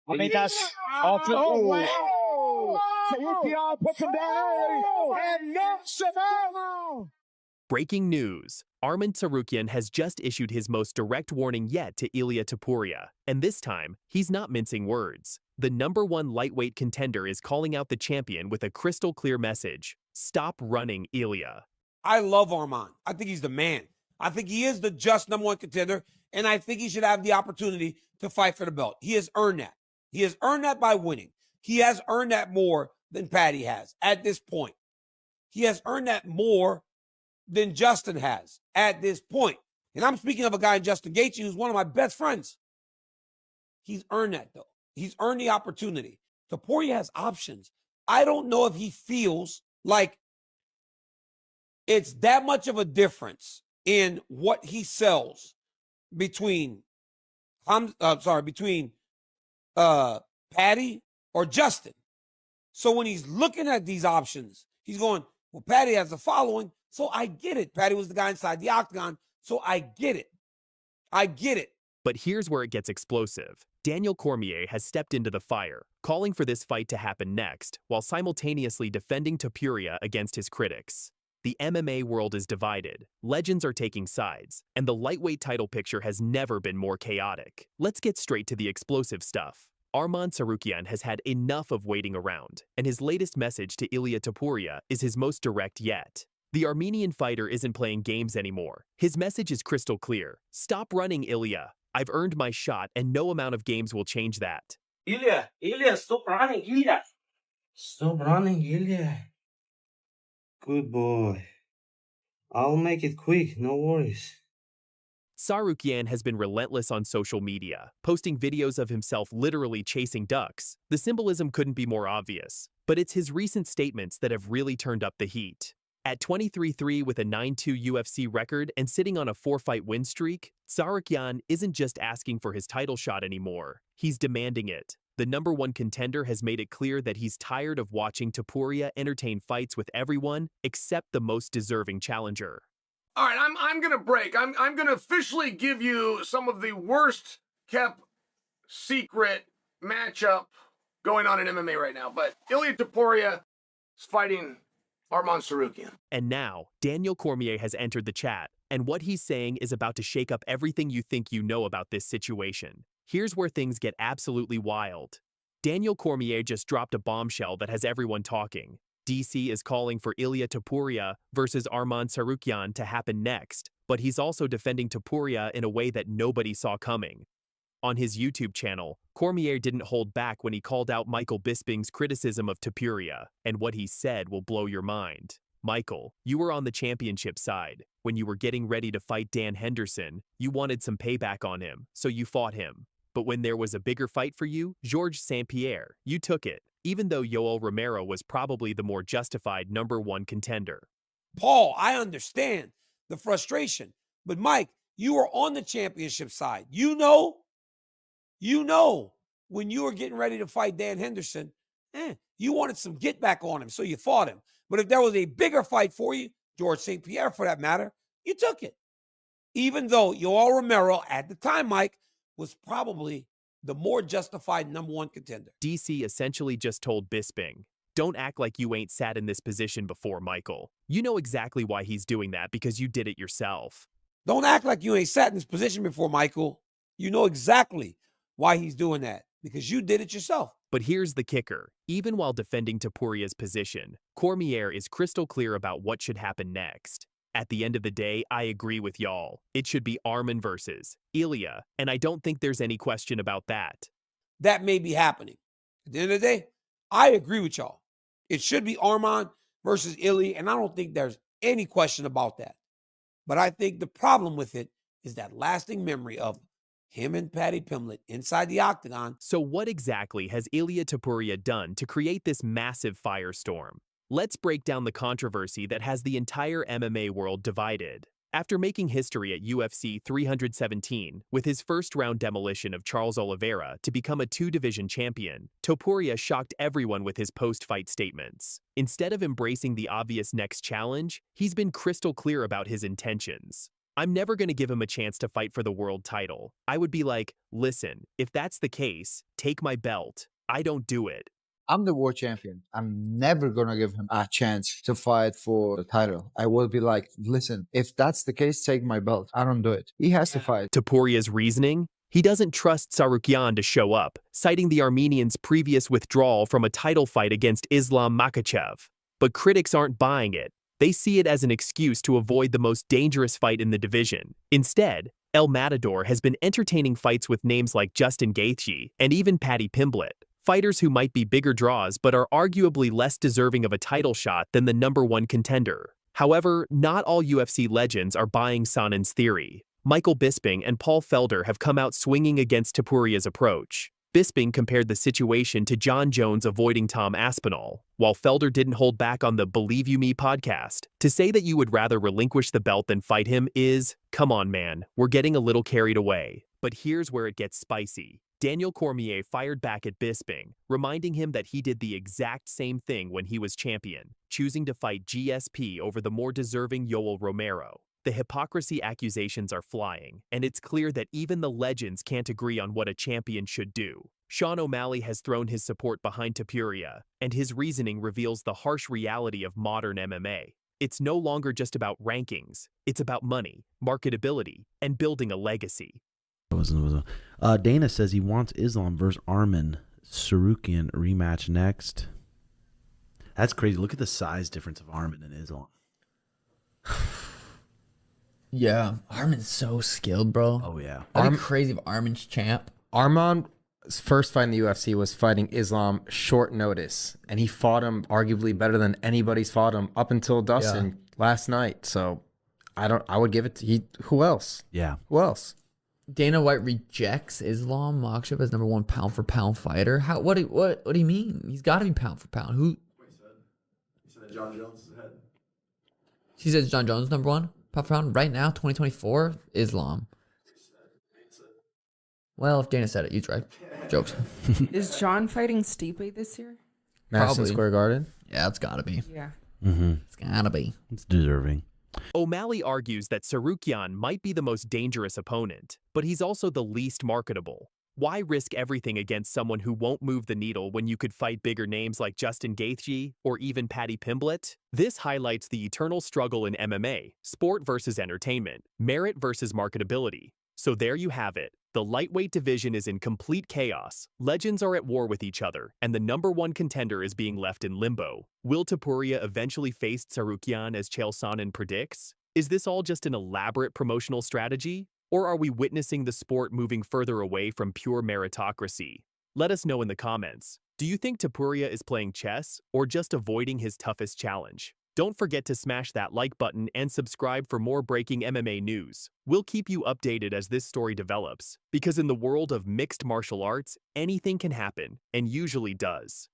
I mean, that's awful. Oh, wow. Tsarukyan puts him down and knocks him out. Breaking news. Arman Tsarukyan has just issued his most direct warning yet to Ilia Topuria, and this time, he's not mincing words. The #1 lightweight contender is calling out the champion with a crystal clear message. Stop running, Ilia. I love Arman. I think he's the man. I think he is the just #1 contender, and I think he should have the opportunity to fight for the belt. He has earned that. He has earned that by winning. He has earned that more than Paddy has at this point. He has earned that more than Justin has at this point. And I'm speaking of a guy, Justin Gaethje, who's one of my best friends. He's earned that, though. He's earned the opportunity. Topuria has options. I don't know if he feels like it's that much of a difference in what he sells between Paddy or Justin. So when he's looking at these options, he's going, well, Paddy has a following, so I get it. Paddy was the guy inside the octagon, so I get it. I get it. But here's where it gets explosive. Daniel Cormier has stepped into the fire, calling for this fight to happen next, while simultaneously defending Topuria against his critics. The MMA world is divided, legends are taking sides, and the lightweight title picture has never been more chaotic. Let's get straight to the explosive stuff. Arman Tsarukyan has had enough of waiting around, and his latest message to Ilia Topuria is his most direct yet. The Armenian fighter isn't playing games anymore. His message is crystal clear. Stop running, Ilia. I've earned my shot, and no amount of games will change that. Ilia, stop running, Ilia. Stop running, Ilia. Good boy. I'll make it quick, no worries. Tsarukyan has been relentless on social media, posting videos of himself literally chasing ducks. The symbolism couldn't be more obvious, but it's his recent statements that have really turned up the heat. At 23-3 with a 9-2 UFC record and sitting on a 4-fight win streak, Tsarukyan isn't just asking for his title shot anymore, he's demanding it. The #1 contender has made it clear that he's tired of watching Topuria entertain fights with everyone except the most deserving challenger. All right, I'm going to break. I'm going to officially give you some of the worst kept secret matchup going on in MMA right now. But Ilia Topuria is fighting Arman Tsarukyan. And now, Daniel Cormier has entered the chat, and what he's saying is about to shake up everything you think you know about this situation. Here's where things get absolutely wild. Daniel Cormier just dropped a bombshell that has everyone talking. DC is calling for Ilia Topuria versus Arman Tsarukyan to happen next, but he's also defending Topuria in a way that nobody saw coming. On his YouTube channel, Cormier didn't hold back when he called out Michael Bisping's criticism of Topuria, and what he said will blow your mind. Michael, you were on the championship side. When you were getting ready to fight Dan Henderson, you wanted some payback on him, so you fought him. But when there was a bigger fight for you, Georges St-Pierre, you took it, even though Yoel Romero was probably the more justified #1 contender. Paul, I understand the frustration, but Mike, you were on the championship side. You know, when you were getting ready to fight Dan Henderson, you wanted some get back on him, so you fought him. But if there was a bigger fight for you, Georges St-Pierre for that matter, you took it. Even though Yoel Romero at the time, Mike, was probably the more justified #1 contender. DC essentially just told Bisping, don't act like you ain't sat in this position before, Michael. You know exactly why he's doing that because you did it yourself. Don't act like you ain't sat in this position before, Michael. You know exactly why he's doing that because you did it yourself. But here's the kicker. Even while defending Topuria's position, Cormier is crystal clear about what should happen next. At the end of the day, I agree with y'all. It should be Arman versus Ilia, and I don't think there's any question about that. That may be happening. At the end of the day, I agree with y'all. It should be Arman versus Ilia, and I don't think there's any question about that. But I think the problem with it is that lasting memory of him and Paddy Pimblett inside the octagon. So what exactly has Ilia Topuria done to create this massive firestorm? Let's break down the controversy that has the entire MMA world divided. After making history at UFC 317 with his first-round demolition of Charles Oliveira to become a 2-division champion, Topuria shocked everyone with his post-fight statements. Instead of embracing the obvious next challenge, he's been crystal clear about his intentions. I'm never going to give him a chance to fight for the world title. I would be like, listen, if that's the case, take my belt. I don't do it. I'm the world champion. I'm never gonna give him a chance to fight for the title. I will be like, listen, if that's the case, take my belt. I don't do it. He has to fight. Topuria's reasoning? He doesn't trust Tsarukyan to show up, citing the Armenian's previous withdrawal from a title fight against Islam Makhachev. But critics aren't buying it. They see it as an excuse to avoid the most dangerous fight in the division. Instead, El Matador has been entertaining fights with names like Justin Gaethje and even Paddy Pimblett, fighters who might be bigger draws but are arguably less deserving of a title shot than the #1 contender. However, not all UFC legends are buying Sonen's theory. Michael Bisping and Paul Felder have come out swinging against Topuria's approach. Bisping compared the situation to John Jones avoiding Tom Aspinall, while Felder didn't hold back on the Believe You Me podcast. To say that you would rather relinquish the belt than fight him is, come on man, we're getting a little carried away. But here's where it gets spicy. Daniel Cormier fired back at Bisping, reminding him that he did the exact same thing when he was champion, choosing to fight GSP over the more deserving Yoel Romero. The hypocrisy accusations are flying, and it's clear that even the legends can't agree on what a champion should do. Sean O'Malley has thrown his support behind Topuria, and his reasoning reveals the harsh reality of modern MMA. It's no longer just about rankings, it's about money, marketability, and building a legacy. Dana says he wants Islam versus Arman Tsarukyan rematch next. That's crazy. Look at the size difference of Arman and Islam. Yeah, Arman's so skilled, bro. Oh, yeah. That'd be crazy if Arman's champ. Arman's first fight in the UFC was fighting Islam short notice, and he fought him arguably better than anybody's fought him up until Dustin last night. So I would give it to who else? Yeah. Who else? Dana White rejects Islam Makhachev as #1 pound for pound fighter. What do you mean? He's got to be pound for pound. Who? He said that John Jones is ahead. She says John Jones #1 pound for pound right now, 2024. Islam. Well, if Dana said it, you're right. Jokes. Is John fighting Stipe this year? Madison Probably. Square Garden. Yeah, it's got to be. Yeah. It's got to be. It's deserving. O'Malley argues that Tsarukyan might be the most dangerous opponent, but he's also the least marketable. Why risk everything against someone who won't move the needle when you could fight bigger names like Justin Gaethje or even Paddy Pimblett? This highlights the eternal struggle in MMA, sport versus entertainment, merit versus marketability. So there you have it. The lightweight division is in complete chaos, legends are at war with each other, and the #1 contender is being left in limbo. Will Topuria eventually face Tsarukyan as Chael Sonnen predicts? Is this all just an elaborate promotional strategy? Or are we witnessing the sport moving further away from pure meritocracy? Let us know in the comments. Do you think Topuria is playing chess or just avoiding his toughest challenge? Don't forget to smash that like button and subscribe for more breaking MMA news. We'll keep you updated as this story develops, because in the world of mixed martial arts, anything can happen, and usually does.